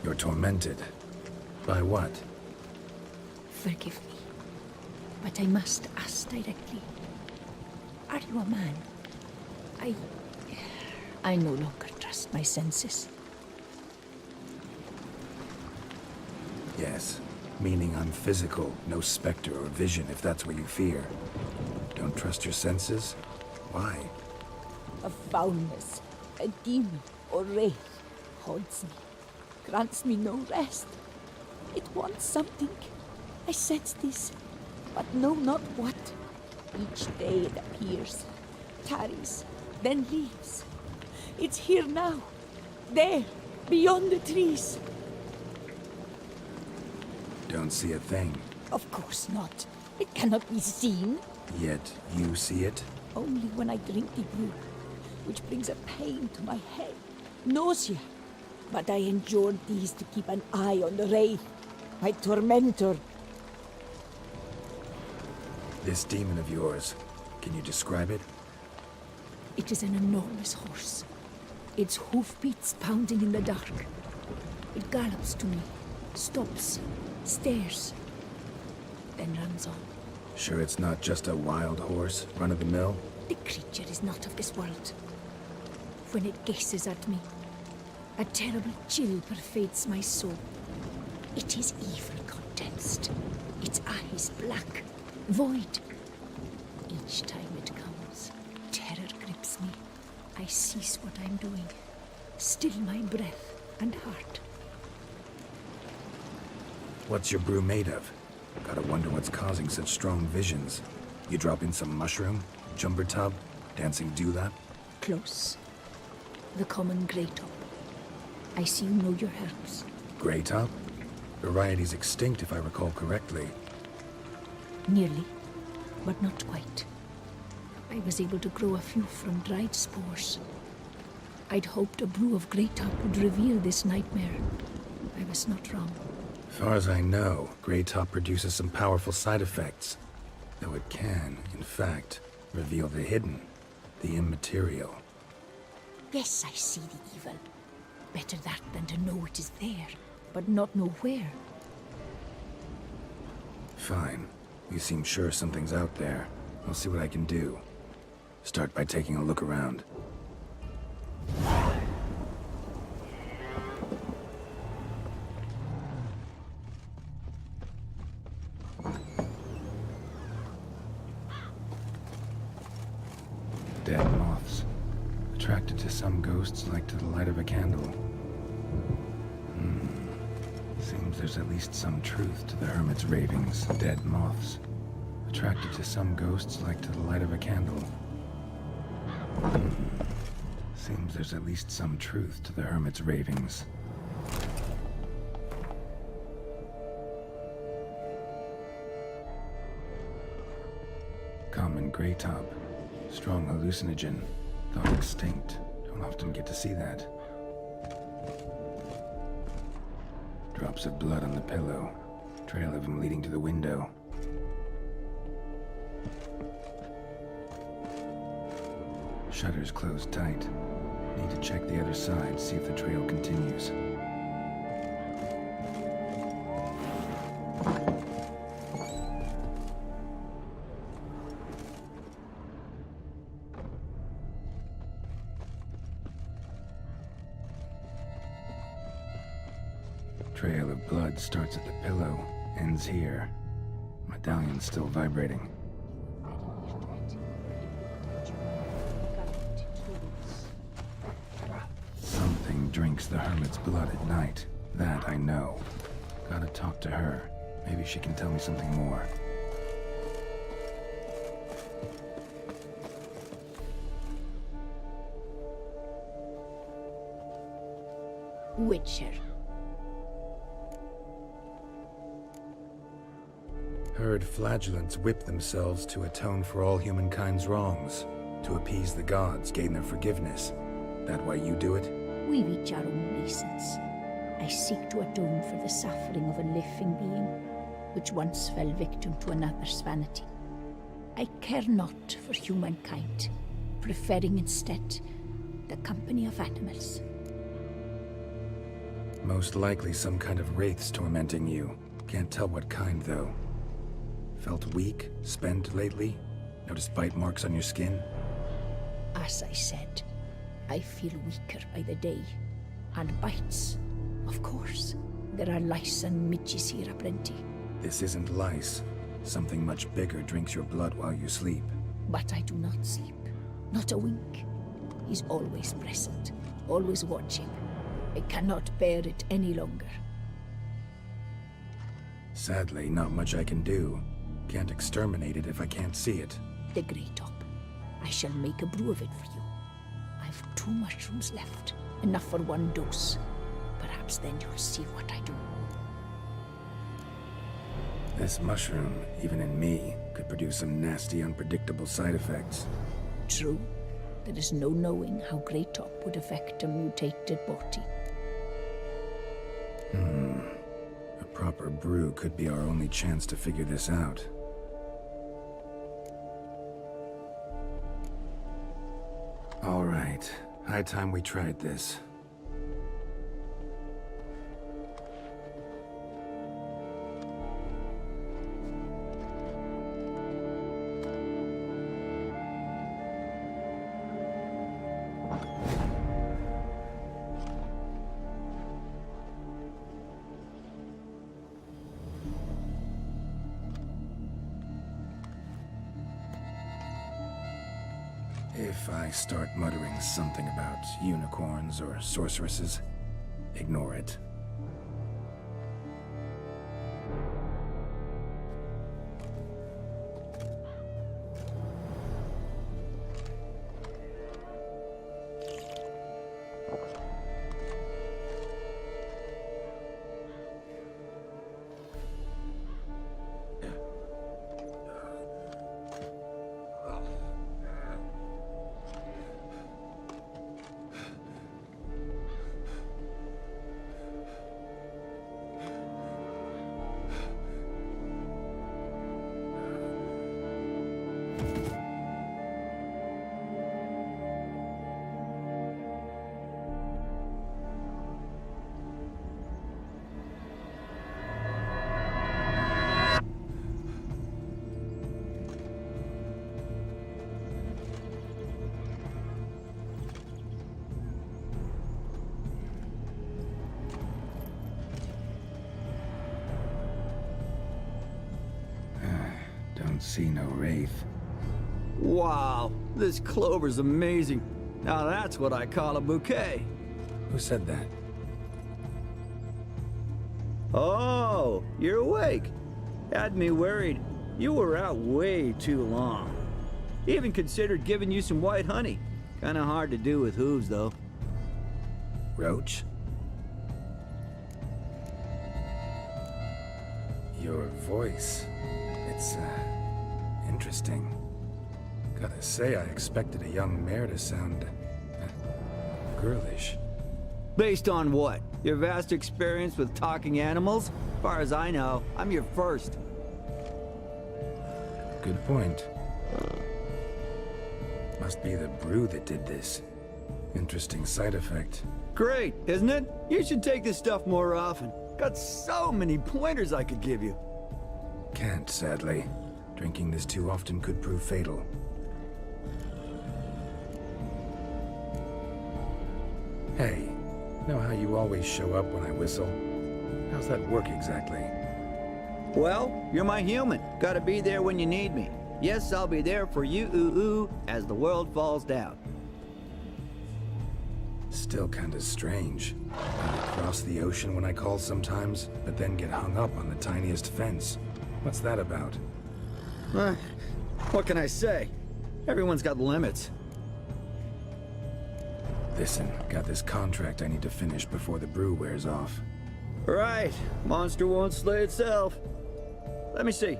You're tormented. By what? Forgive me, but I must ask directly. Are you a man? I no longer trust my senses. Yes, meaning I'm physical, no specter or vision if that's what you fear. Don't trust your senses? Why? A foulness, a demon or wraith haunts me, grants me no rest. It wants something. I sense this, but know not what. Each day it appears, tarries, then leaves. It's here now, there, beyond the trees. Don't see a thing. Of course not. It cannot be seen. Yet you see it? Only when I drink the brew, which brings a pain to my head, nausea. But I endured these to keep an eye on the wraith, my tormentor. This demon of yours, can you describe it? It is an enormous horse, its hoofbeats pounding in the dark. It gallops to me, stops, stares, then runs on. Sure it's not just a wild horse, run-of-the-mill? The creature is not of this world. When it gazes at me, a terrible chill pervades my soul. It is evil condensed, its eyes black, void. Each time it comes, terror grips me. I cease what I'm doing, still my breath and heart. What's your brew made of? Gotta wonder what's causing such strong visions. You drop in some mushroom, jumper tub, dancing dewlap? Close. The common grey top. I see you know your herbs. Grey top? Variety's extinct if I recall correctly. Nearly, but not quite. I was able to grow a few from dried spores. I'd hoped a brew of grey top would reveal this nightmare. I was not wrong. As far as I know, grey top produces some powerful side effects. Though it can, in fact, reveal the hidden, the immaterial. Yes, I see the evil. Better that than to know it is there, but not know where. Fine. You seem sure something's out there. I'll see what I can do. Start by taking a look around. Dead moths. Attracted to some ghosts like to the light of a candle. Seems there's at least some truth to the hermit's ravings. Dead moths. Attracted to some ghosts like to the light of a candle. Seems there's at least some truth to the hermit's ravings. Common grey top. Strong hallucinogen. Thought extinct. Don't often get to see that. Drops of blood on the pillow. Trail of him leading to the window. Shutters closed tight. Need to check the other side, see if the trail continues. Trail of blood starts at the pillow, ends here. Medallion's still vibrating. Something drinks the hermit's blood at night. That I know. Gotta talk to her. Maybe she can tell me something more. Witcher. Heard flagellants whip themselves to atone for all humankind's wrongs. To appease the gods, gain their forgiveness. That why you do it? We each our own reasons. I seek to atone for the suffering of a living being, which once fell victim to another's vanity. I care not for humankind, preferring instead the company of animals. Most likely some kind of wraiths tormenting you. Can't tell what kind, though. Felt weak, spent lately? Noticed bite marks on your skin? As I said, I feel weaker by the day. And bites, of course. There are lice and midges here aplenty. This isn't lice. Something much bigger drinks your blood while you sleep. But I do not sleep. Not a wink. He's always present, always watching. I cannot bear it any longer. Sadly, not much I can do. Can't exterminate it if I can't see it. The Grey Top. I shall make a brew of it for you. I've 2 mushrooms left. Enough for 1 dose. Perhaps then you'll see what I do. This mushroom, even in me, could produce some nasty, unpredictable side effects. True. There is no knowing how Grey Top would affect a mutated body. A proper brew could be our only chance to figure this out. All right. High time we tried this. If I start muttering something about unicorns or sorceresses, ignore it. See no wraith. Wow, this clover's amazing. Now that's what I call a bouquet. Who said that? Oh, you're awake. Had me worried. You were out way too long. Even considered giving you some white honey. Kinda hard to do with hooves, though. Roach? Your voice. It's, interesting. Gotta say, I expected a young mare to sound girlish. Based on what? Your vast experience with talking animals? As far as I know, I'm your first. Good point. Must be the brew that did this. Interesting side effect. Great, isn't it? You should take this stuff more often. Got so many pointers I could give you. Can't, sadly. Drinking this too often could prove fatal. Hey, know how you always show up when I whistle? How's that work exactly? Well, you're my human. Gotta be there when you need me. Yes, I'll be there for you, ooh, as the world falls down. Still kinda strange. I cross the ocean when I call sometimes, but then get hung up on the tiniest fence. What's that about? What can I say? Everyone's got limits. Listen, got this contract I need to finish before the brew wears off. Right. Monster won't slay itself. Let me see.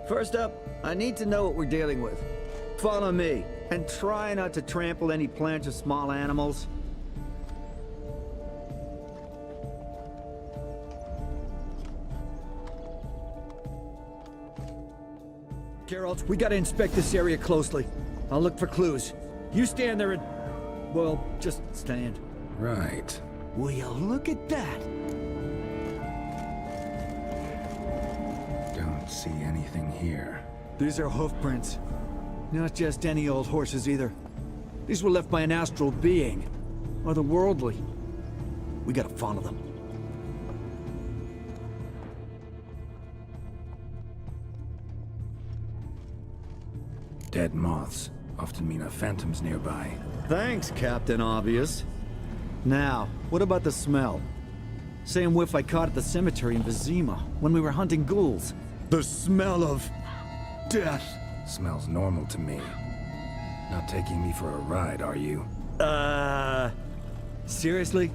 First up, I need to know what we're dealing with. Follow me, and try not to trample any plants or small animals. Geralt, we gotta inspect this area closely. I'll look for clues. You stand there and... well, just stand. Right. Will you look at that? don't see anything here. These are hoof prints. Not just any old horses either. These were left by an astral being. Otherworldly. We gotta follow them. Dead moths often mean a phantom's nearby. Thanks, Captain Obvious. Now, what about the smell? Same whiff I caught at the cemetery in Vizima when we were hunting ghouls. The smell of death. Smells normal to me. Not taking me for a ride, are you? Seriously?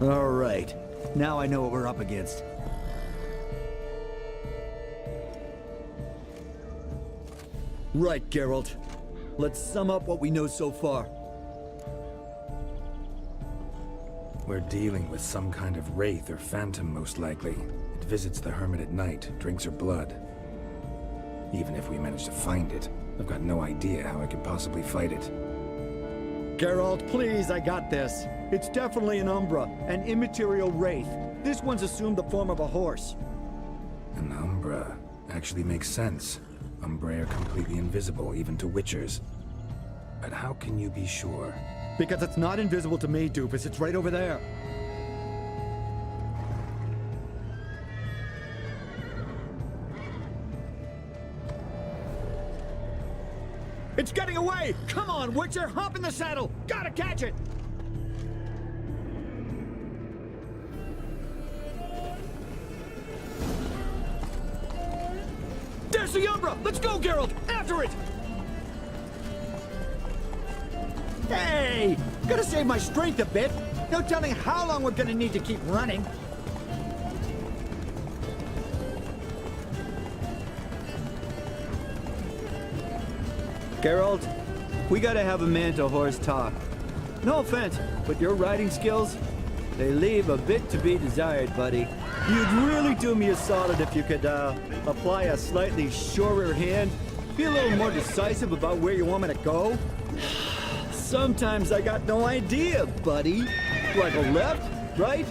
All right. Now I know what we're up against. Right, Geralt. Let's sum up what we know so far. We're dealing with some kind of wraith or phantom, most likely. It visits the hermit at night, drinks her blood. Even if we manage to find it, I've got no idea how I could possibly fight it. Geralt, please, I got this. It's definitely an Umbra, an immaterial wraith. This one's assumed the form of a horse. An Umbra actually makes sense. Umbrae are completely invisible, even to Witchers. But how can you be sure? Because it's not invisible to me, Doofus. It's right over there. It's getting away! Come on, Witcher! Hop in the saddle! Gotta catch it! There's the Umbra! Let's go, Geralt! After it! Hey! Gotta save my strength a bit. No telling how long we're gonna need to keep running. Geralt, we gotta have a man-to-horse talk. No offense, but your riding skills, they leave a bit to be desired, buddy. You'd really do me a solid if you could, apply a slightly surer hand. Be a little more decisive about where you want me to go. Sometimes I got no idea, buddy. Do I go left, right,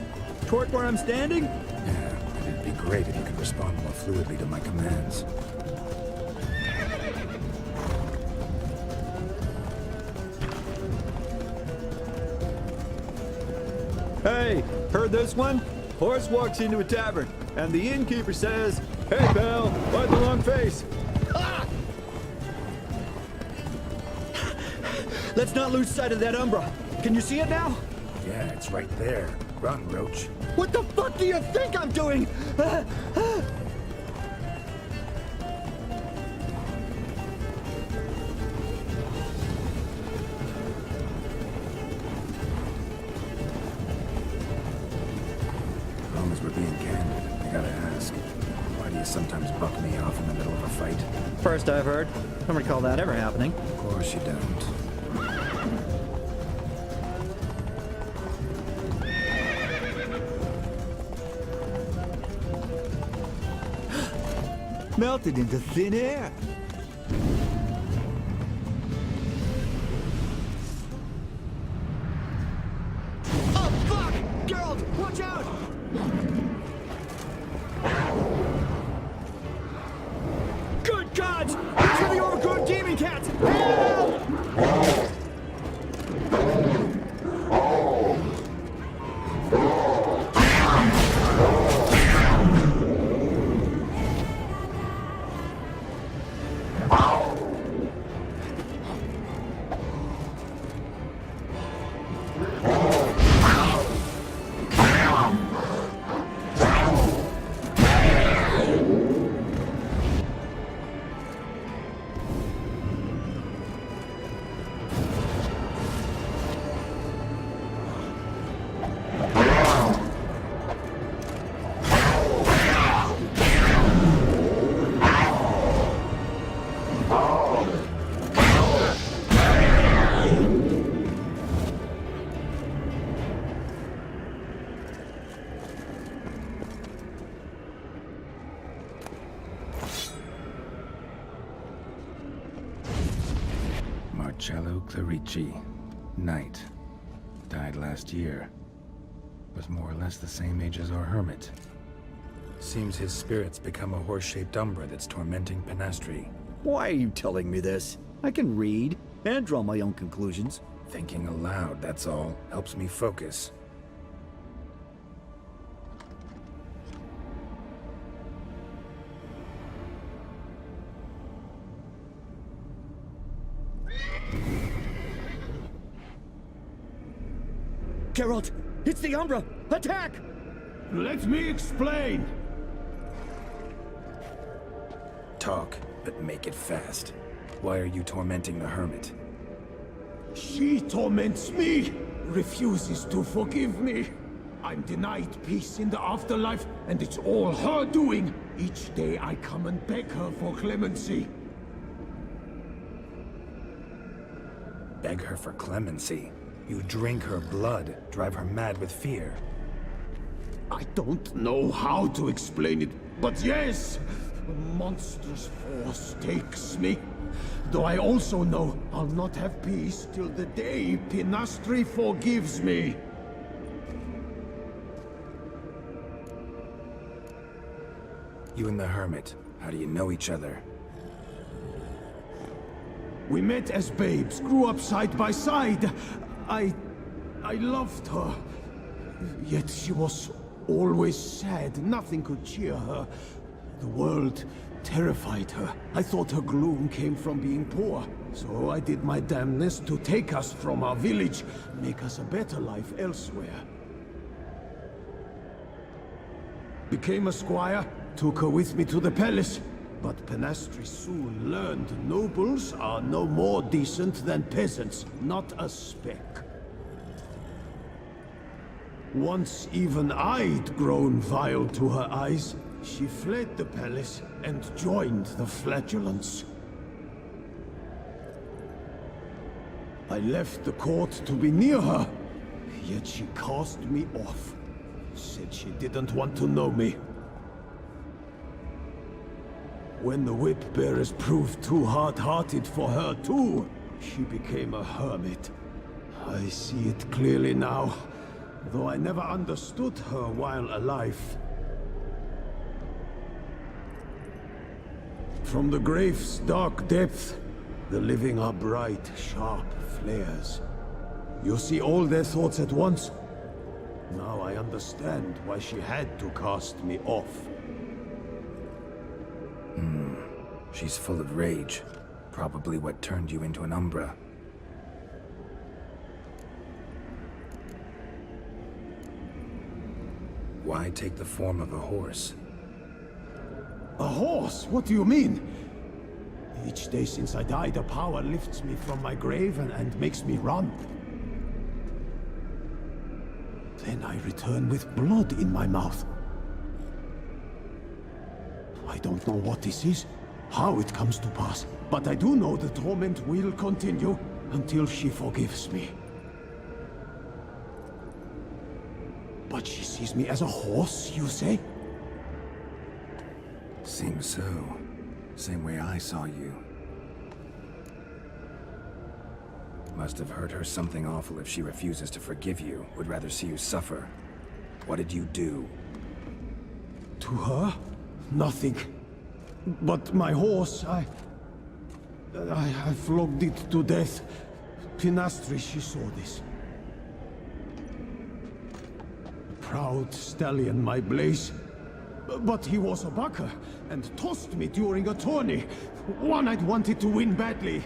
toward where I'm standing? Yeah, it'd be great if you could respond more fluidly to my commands. Hey, heard this one? Horse walks into a tavern, and the innkeeper says, "Hey, pal, why the long face?" Ah! Let's not lose sight of that Umbra. Can you see it now? Yeah, it's right there. Run, Roach. What the fuck do you think I'm doing? As long as we're being candid, I gotta ask. Why do you sometimes buck me off in the middle of a fight? First I've heard. Don't recall that ever happening. Of course you don't. Melted into thin air. Oh, fuck! Geralt, watch out! Good gods! These are the overgrown demon cats! Help! Marcello Clarici, Knight. Died last year. Was more or less the same age as our hermit. Seems his spirit's become a horse-shaped umbra that's tormenting Penastri. Why are you telling me this? I can read and draw my own conclusions. Thinking aloud, that's all. Helps me focus. Geralt, it's the Umbra! Attack! Let me explain! Talk, but make it fast. Why are you tormenting the hermit? She torments me, refuses to forgive me. I'm denied peace in the afterlife, and it's all her doing. Each day I come and beg her for clemency. Beg her for clemency? You drink her blood, drive her mad with fear. I don't know how to explain it, but yes! A monstrous force takes me. Though I also know I'll not have peace till the day Penastri forgives me. You and the hermit, how do you know each other? We met as babes, grew up side by side. I loved her. Yet she was always sad. Nothing could cheer her. The world terrified her. I thought her gloom came from being poor. So I did my damnedest to take us from our village, make us a better life elsewhere. Became a squire, took her with me to the palace. But Penastri soon learned nobles are no more decent than peasants, not a speck. Once even I'd grown vile to her eyes, she fled the palace and joined the flagellants. I left the court to be near her, yet she cast me off. Said she didn't want to know me. When the whip-bearers proved too hard-hearted for her too, she became a hermit. I see it clearly now, though I never understood her while alive. From the grave's dark depth, the living are bright, sharp flares. You see all their thoughts at once. Now I understand why she had to cast me off. She's full of rage. Probably what turned you into an Umbra. Why take the form of a horse? A horse? What do you mean? Each day since I died, a power lifts me from my grave and makes me run. Then I return with blood in my mouth. I don't know what this is, how it comes to pass, but I do know the torment will continue until she forgives me. But she sees me as a horse, you say? Seems so. Same way I saw you. Must have hurt her something awful if she refuses to forgive you. Would rather see you suffer. What did you do? To her? Nothing. But my horse, I flogged it to death. Penastri, she saw this. Proud stallion, my Blaze. But he was a bucker, and tossed me during a tourney. One I'd wanted to win badly.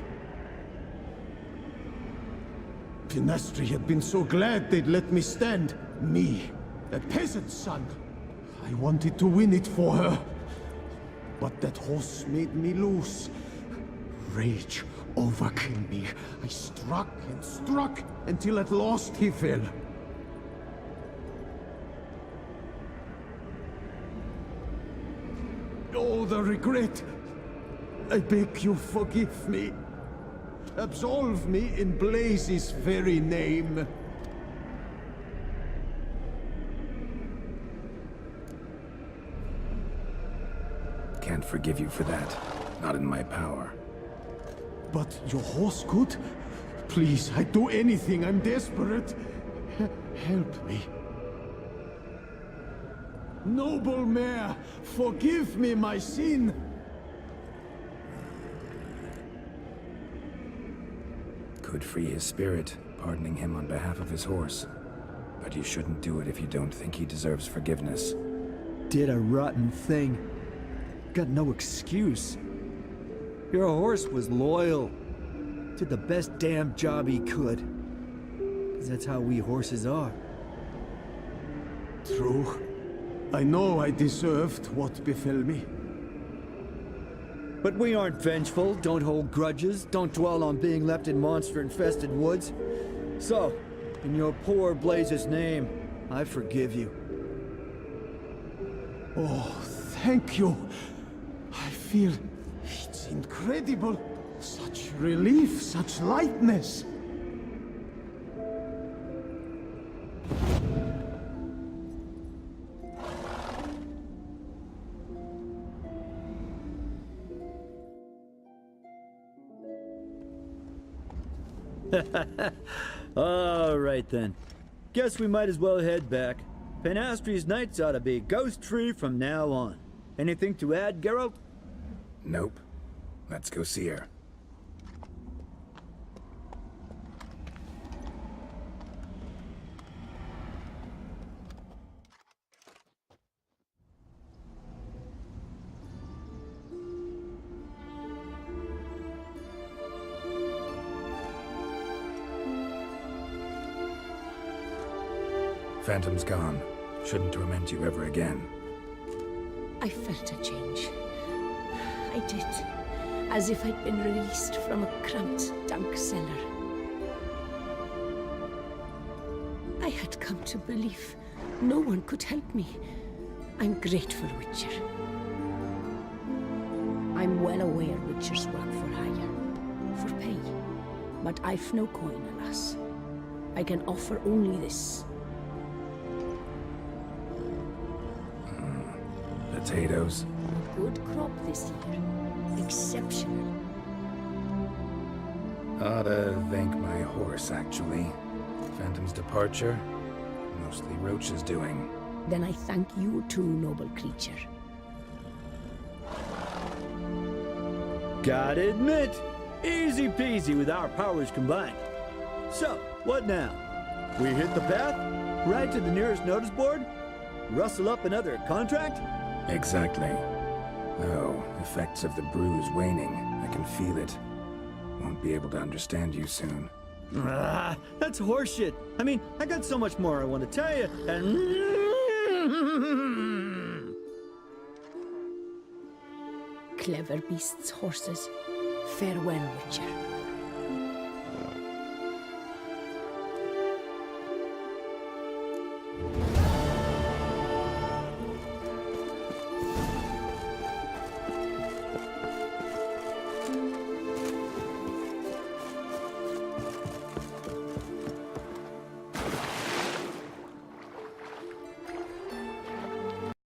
Penastri had been so glad they'd let me stand. Me, a peasant's son. I wanted to win it for her. But that horse made me loose. Rage overcame me. I struck and struck until at last he fell. Oh, the regret. I beg you forgive me. Absolve me in Blaze's very name. Can't forgive you for that. Not in my power. But your horse could? Please, I'd do anything. I'm desperate. Help me. Noble Mayor, forgive me my sin. Could free his spirit, pardoning him on behalf of his horse. But you shouldn't do it if you don't think he deserves forgiveness. Did a rotten thing. Got no excuse. Your horse was loyal. Did the best damn job he could. 'Cause that's how we horses are. True. I know I deserved what befell me. But we aren't vengeful, don't hold grudges, don't dwell on being left in monster-infested woods. So, in your poor Blaze's name, I forgive you. Oh, thank you. I feel it's incredible. Such relief, such lightness. All right then. Guess we might as well head back. Penastri's nights ought to be ghost-free from now on. Anything to add, Geralt? Nope. Let's go see her. Phantom's gone. Shouldn't torment you ever again. I felt a change. I did. As if I'd been released from a cramped, dank cellar. I had come to believe no one could help me. I'm grateful, Witcher. I'm well aware Witchers work for hire, for pay. But I've no coin, alas. I can offer only this. Potatoes. A good crop this year. Exceptional. Ought to thank my horse, actually. Phantom's departure, mostly Roach's doing. Then I thank you too, noble creature. Gotta admit, easy peasy with our powers combined. So, what now? We hit the path? Right to the nearest notice board? Rustle up another contract? Exactly. Oh, effects of the bruise waning. I can feel it. Won't be able to understand you soon. Ah, that's horseshit. I mean, I got so much more I want to tell you, and... Clever beasts, horses. Farewell, Witcher.